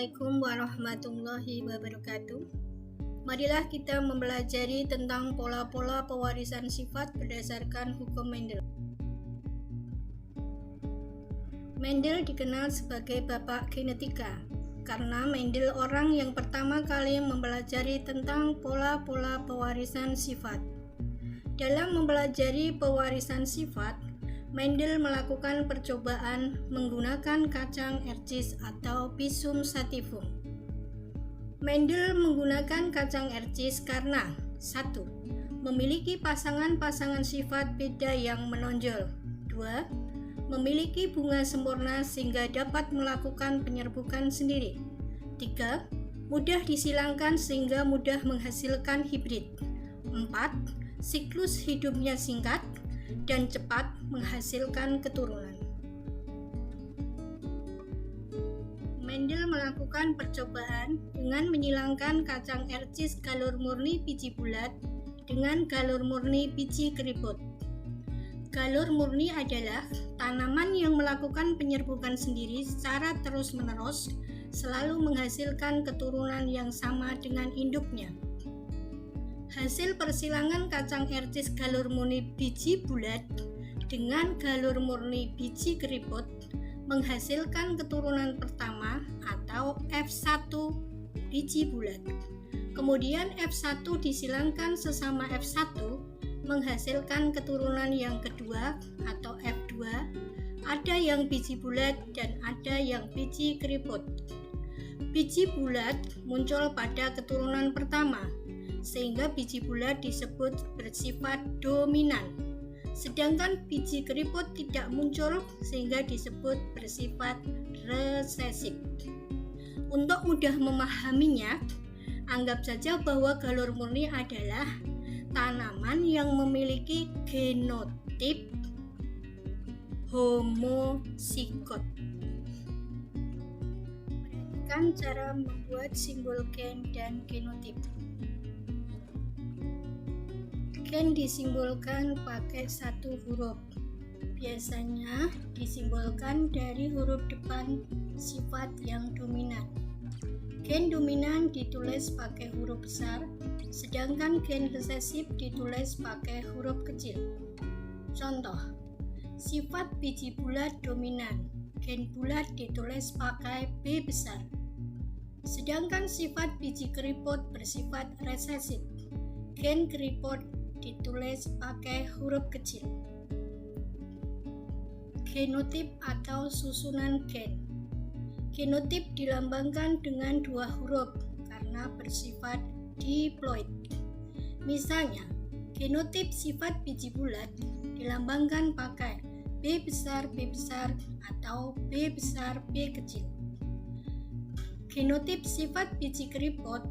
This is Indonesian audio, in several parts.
Assalamualaikum warahmatullahi wabarakatuh. Marilah kita mempelajari tentang pola-pola pewarisan sifat berdasarkan hukum Mendel. Mendel dikenal sebagai bapak genetika karena Mendel orang yang pertama kali mempelajari tentang pola-pola pewarisan sifat. Dalam mempelajari pewarisan sifat, Mendel melakukan percobaan menggunakan kacang ercis atau Pisum sativum. Mendel menggunakan kacang ercis karena 1. Memiliki pasangan-pasangan sifat beda yang menonjol. 2. Memiliki bunga sempurna sehingga dapat melakukan penyerbukan sendiri. 3. Mudah disilangkan sehingga mudah menghasilkan hibrid. 4. Siklus hidupnya singkat dan cepat menghasilkan keturunan. Mendel melakukan percobaan dengan menyilangkan kacang ercis galur murni biji bulat dengan galur murni biji keriput. Galur murni adalah tanaman yang melakukan penyerbukan sendiri secara terus-menerus, selalu menghasilkan keturunan yang sama dengan induknya. Hasil persilangan kacang ercis galur murni biji bulat dengan galur murni biji keriput menghasilkan keturunan pertama atau F1 biji bulat. Kemudian F1 disilangkan sesama F1 menghasilkan keturunan yang kedua atau F2. Ada yang biji bulat dan ada yang biji keriput. Biji bulat muncul pada keturunan pertama, sehingga biji bulat disebut bersifat dominan. Sedangkan biji keriput tidak muncul sehingga disebut bersifat resesif. Untuk mudah memahaminya, anggap saja bahwa galur murni adalah tanaman yang memiliki genotip homozigot. Perhatikan cara membuat simbol gen dan genotip. Gen disimbolkan pakai satu huruf. Biasanya disimbolkan dari huruf depan sifat yang dominan. Gen dominan ditulis pakai huruf besar, sedangkan gen resesif ditulis pakai huruf kecil. Contoh, sifat biji bulat dominan, gen bulat ditulis pakai B besar. Sedangkan sifat biji keriput bersifat resesif, gen keriput ditulis pakai huruf kecil. Genotip atau susunan gen. Genotip dilambangkan dengan dua huruf karena bersifat diploid. Misalnya, genotip sifat biji bulat dilambangkan pakai B besar atau B besar B kecil. Genotip sifat biji keriput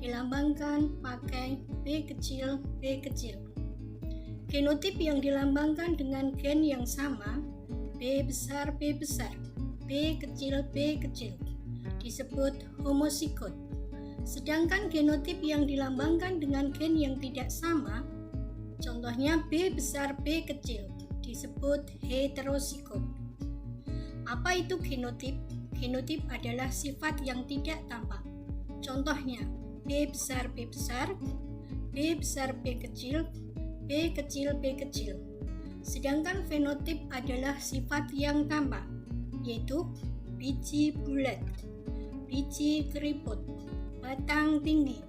dilambangkan pakai B kecil. Genotip yang dilambangkan dengan gen yang sama B besar, B kecil disebut homozigot. Sedangkan genotip yang dilambangkan dengan gen yang tidak sama, contohnya B besar, B kecil, disebut heterozigot. Apa itu genotip? Genotip adalah sifat yang tidak tampak. Contohnya B besar, B besar, B kecil, B kecil. Sedangkan fenotip adalah sifat yang tampak, yaitu biji bulat, biji keriput, batang tinggi,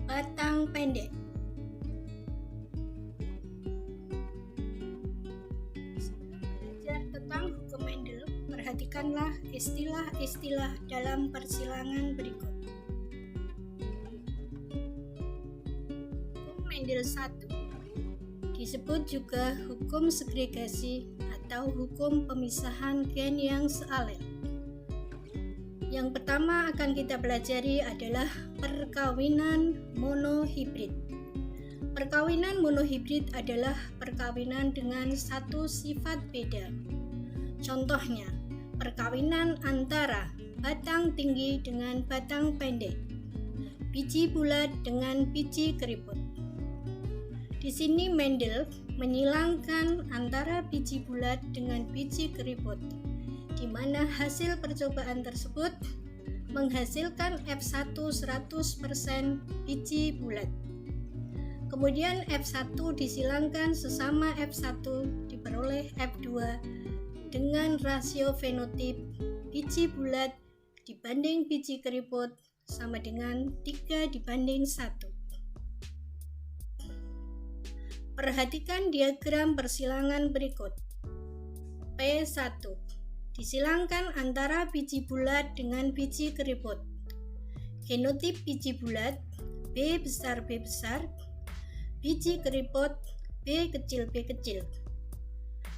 batang pendek. Sebelum belajar tentang hukum Mendel, perhatikanlah istilah-istilah dalam persilangan berikut. Mendel 1 disebut juga hukum segregasi atau hukum pemisahan gen yang sealel. Yang pertama akan kita pelajari adalah perkawinan monohibrid. Perkawinan monohibrid adalah perkawinan dengan satu sifat beda. Contohnya, perkawinan antara batang tinggi dengan batang pendek, biji bulat dengan biji keriput. Di sini Mendel menyilangkan antara biji bulat dengan biji keriput, di mana hasil percobaan tersebut menghasilkan F1 100% biji bulat. Kemudian F1 disilangkan sesama F1 diperoleh F2 dengan rasio fenotip biji bulat dibanding biji keriput sama dengan 3:1. Perhatikan diagram persilangan berikut. P1 disilangkan antara biji bulat dengan biji keriput. Genotip biji bulat B besar B besar, biji keriput B kecil B kecil,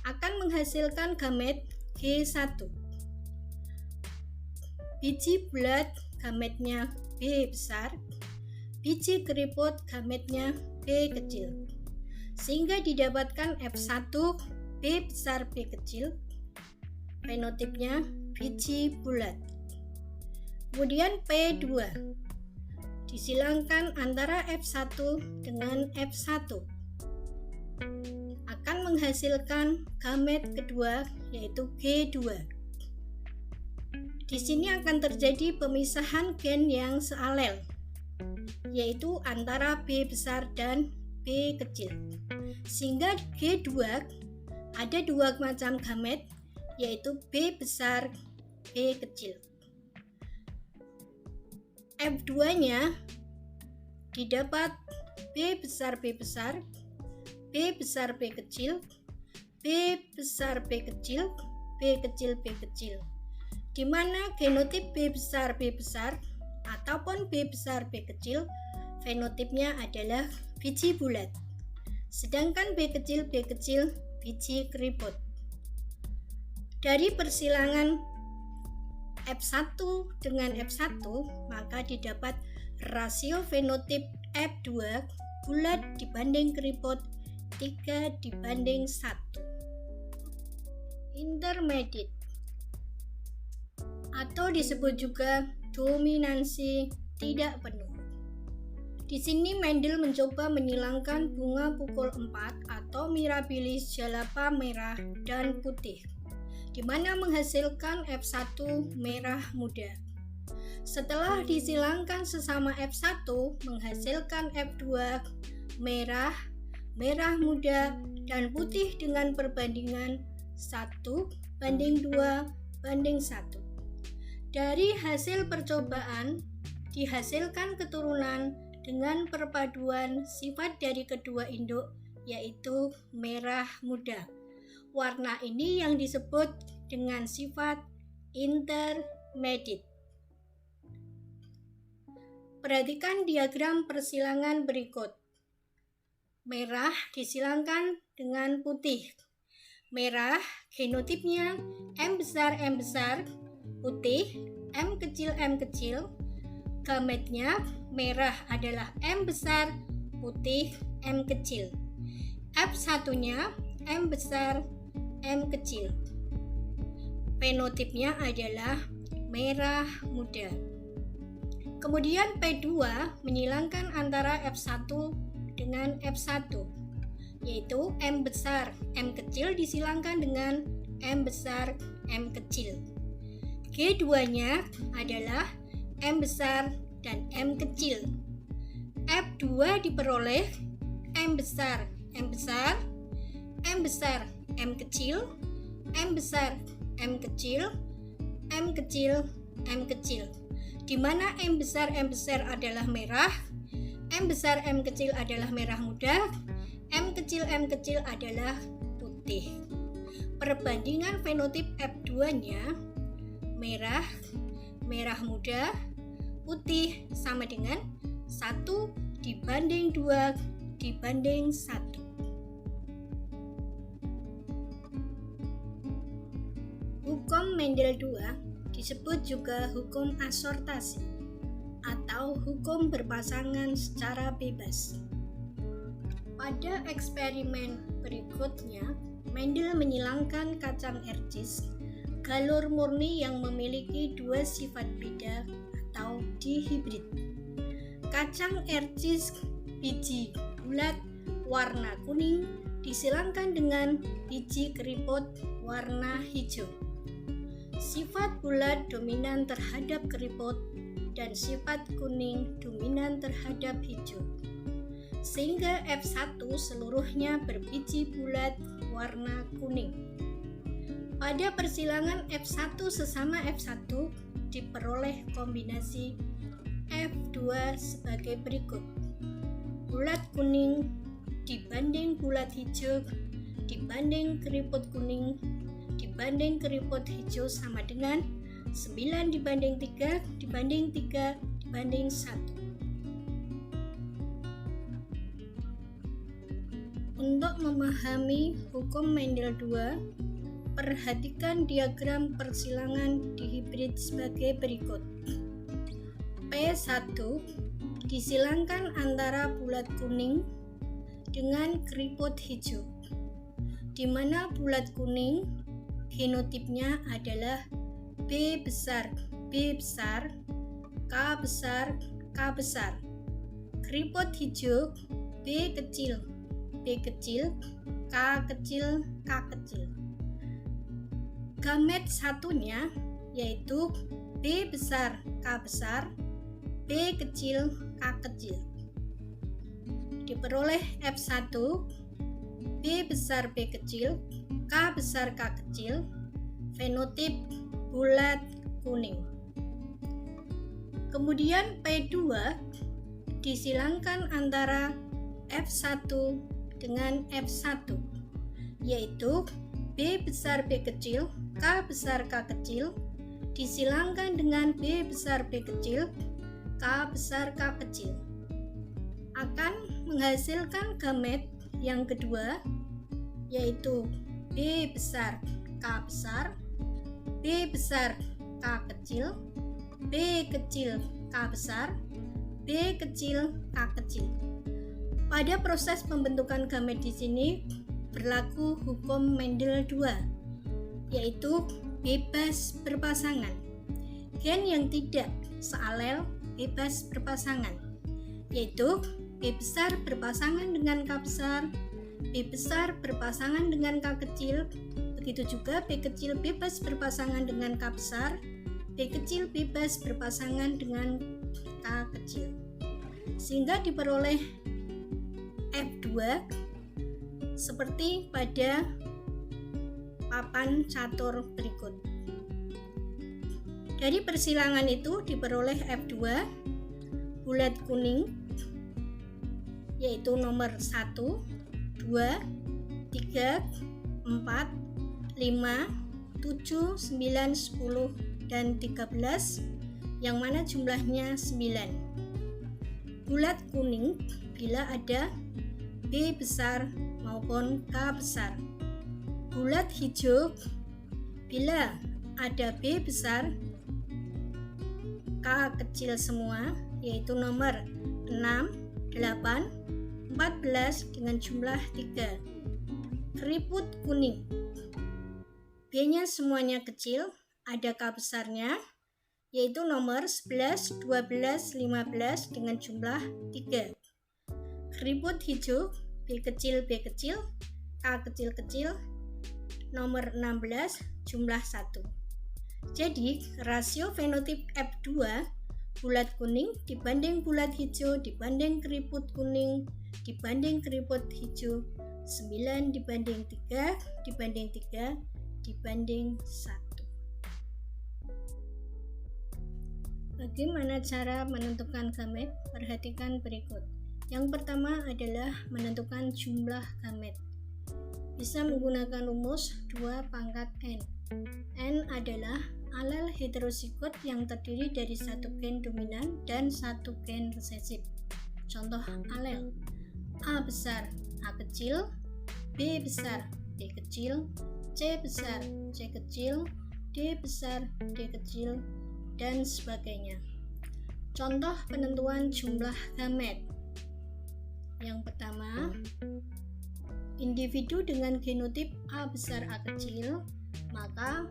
akan menghasilkan gamet G1. Biji bulat gametnya B besar, biji keriput gametnya B kecil, sehingga didapatkan F1 B besar B kecil, fenotipnya biji bulat. Kemudian P2 disilangkan antara F1 dengan F1, akan menghasilkan gamet kedua yaitu G2. Di sini akan terjadi pemisahan gen yang sealel, yaitu antara B besar dan B kecil, sehingga G2 ada dua macam gamet, yaitu B besar B kecil. F2-nya didapat B besar B besar, B besar B kecil, B besar B kecil, B kecil B kecil, di mana genotip B besar B besar ataupun B besar B kecil fenotipnya adalah biji bulat, sedangkan B kecil biji keriput. Dari persilangan F1 dengan F1 maka didapat rasio fenotip F2 bulat dibanding keriput 3:1. Intermediate atau disebut juga dominansi tidak penuh. Di sini Mendel mencoba menyilangkan bunga pukul 4 atau Mirabilis jalapa merah dan putih, di mana menghasilkan F1 merah muda. Setelah disilangkan sesama F1 menghasilkan F2 merah, merah muda, dan putih dengan perbandingan 1:2:1. Dari hasil percobaan dihasilkan keturunan dengan perpaduan sifat dari kedua induk yaitu merah muda. Warna ini yang disebut dengan sifat intermediate. Perhatikan diagram persilangan berikut. Merah disilangkan dengan putih. Merah genotipnya M besar, putih M kecil, gametnya merah adalah M besar, putih M kecil. F1-nya M besar, M kecil. Fenotipnya adalah merah muda. Kemudian P2 menyilangkan antara F1 dengan F1, yaitu M besar, M kecil disilangkan dengan M besar, M kecil. G2-nya adalah M besar dan M kecil. F2 diperoleh M besar, M besar, M besar, M kecil, M besar, M kecil, M kecil, M kecil, di mana M besar adalah merah, M besar M kecil adalah merah muda, M kecil adalah putih. Perbandingan fenotip F2-nya merah, merah muda, putih sama dengan 1:2:1. Hukum Mendel II disebut juga hukum asortasi atau hukum berpasangan secara bebas. Pada eksperimen berikutnya, Mendel menyilangkan kacang ercis galur murni yang memiliki dua sifat beda atau dihibrid. Kacang ercis biji bulat warna kuning disilangkan dengan biji keriput warna hijau. sifat bulat dominan terhadap keriput dan sifat kuning dominan terhadap hijau. Sehingga F1 seluruhnya berbiji bulat warna kuning. Pada persilangan F1 sesama F1 diperoleh kombinasi F2 sebagai berikut. Bulat kuning dibanding bulat hijau dibanding keriput kuning dibanding keriput hijau sama dengan 9 dibanding 3 dibanding 3 dibanding 1. Untuk memahami hukum Mendel 2, perhatikan diagram persilangan dihibrid sebagai berikut. P1 disilangkan antara bulat kuning dengan keriput hijau, di mana bulat kuning genotipnya adalah B besar, B besar, K besar, K besar. Keriput hijau B kecil, B kecil, K kecil, K kecil. Gamet satunya yaitu B besar, K besar, B kecil, K kecil. Diperoleh F1 B besar B kecil, K besar K kecil, fenotip bulat kuning. Kemudian P2 disilangkan antara F1 dengan F1, yaitu B besar B kecil, K besar K kecil, disilangkan dengan B besar B kecil, K besar K kecil, akan menghasilkan gamet yang kedua, yaitu B besar K besar, B besar K kecil, B kecil K besar, B kecil K kecil. Pada proses pembentukan gamet di sini berlaku hukum Mendel 2, yaitu bebas berpasangan. Gen yang tidak sealel bebas berpasangan, yaitu B besar berpasangan dengan K besar, B besar berpasangan dengan K kecil, begitu juga B kecil bebas berpasangan dengan K besar, B kecil bebas berpasangan dengan K kecil. Sehingga diperoleh F2 seperti pada papan catur berikut. Dari persilangan itu diperoleh F2 bulat kuning, yaitu nomor 1, 2, 3, 4, 5, 7, 9, 10, dan 13, yang mana jumlahnya 9. Bulat kuning bila ada B besar maupun K besar. Bulat hijau bila ada B besar K kecil semua, yaitu nomor 6, 8, 14 dengan jumlah 3. Keriput kuning B-nya semuanya kecil, ada K besarnya, yaitu nomor 11, 12, 15 dengan jumlah 3. Keriput hijau B kecil, K kecil-kecil, nomor 16, jumlah 1. Jadi rasio fenotip F2 bulat kuning dibanding bulat hijau dibanding keriput kuning dibanding keriput hijau 9 dibanding 3 dibanding 3 dibanding 1. Bagaimana cara menentukan gamet? Perhatikan berikut. Yang pertama adalah menentukan jumlah gamet. Bisa menggunakan rumus 2 pangkat N. N adalah alel heterozigot yang terdiri dari 1 gen dominan dan 1 gen resesif. Contoh alel: A besar A kecil, B besar B kecil, C besar C kecil, D besar D kecil, dan sebagainya. Contoh penentuan jumlah gamet. Yang pertama, individu dengan genotip A besar A kecil, maka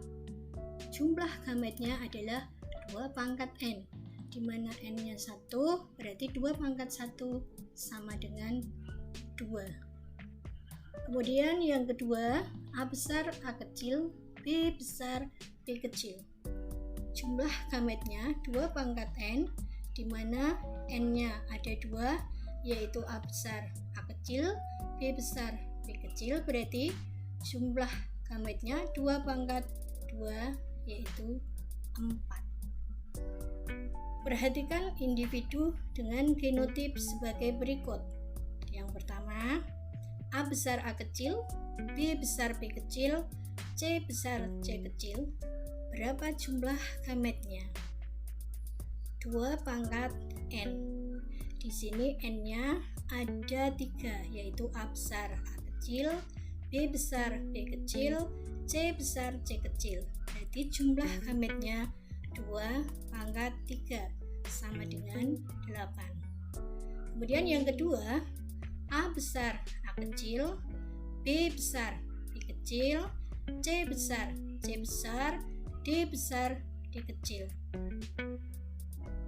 jumlah gametnya adalah 2 pangkat N, di mana N-nya 1, berarti 2 pangkat 1 sama dengan 2. Kemudian yang kedua, A besar A kecil, B besar B P kecil. Jumlah gametnya 2 pangkat N, di mana N-nya ada 2, yaitu A besar A kecil, B besar B kecil, berarti jumlah gametnya 2 pangkat 2, yaitu 4. Perhatikan individu dengan genotip sebagai berikut. Yang pertama, A besar A kecil, B besar B kecil, C besar C kecil. Berapa jumlah gametnya? 2 pangkat N. Di sini N-nya ada 3, yaitu A besar A kecil, B besar B kecil, C besar C kecil. Berarti jumlah gametnya 2 pangkat 3 sama dengan 8. Kemudian yang kedua, A besar A kecil, B besar B kecil, C besar C besar, D besar D kecil.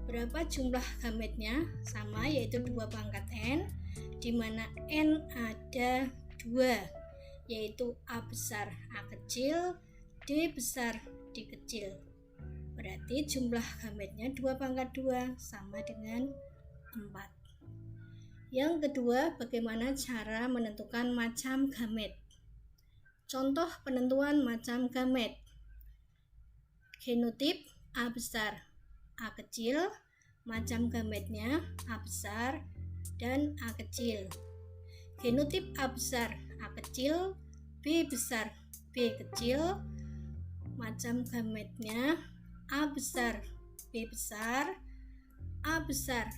Berapa jumlah gametnya? Sama, yaitu 2 pangkat N, di mana N ada 2, yaitu A besar A kecil, D besar D kecil. Berarti jumlah gametnya 2 pangkat 2 sama dengan 4. Yang kedua, bagaimana cara menentukan macam gamet? Contoh penentuan macam gamet. Genotip A besar A kecil, macam gametnya A besar dan A kecil. Genotip A besar A kecil, B besar B kecil, macam gametnya A besar B besar, A besar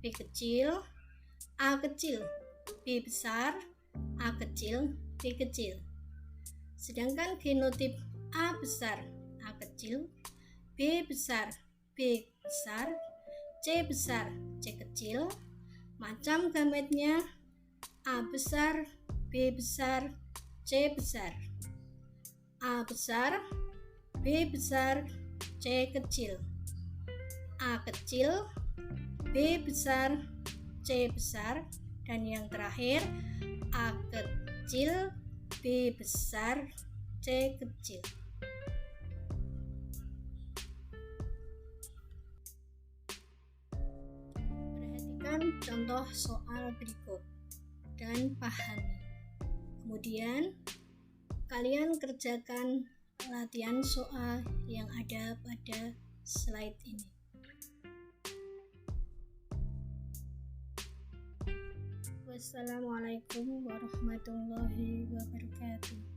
B kecil, A kecil B besar, A kecil B kecil. Sedangkan genotip A besar A kecil, B besar B besar, C besar C kecil, macam gametnya A besar B besar C besar, A besar B besar C kecil, A kecil B besar C besar, dan yang terakhir A kecil B besar C kecil. Perhatikan contoh soal berikut dan pahami. Kemudian kalian kerjakan latihan soal yang ada pada slide ini. Wassalamualaikum warahmatullahi wabarakatuh.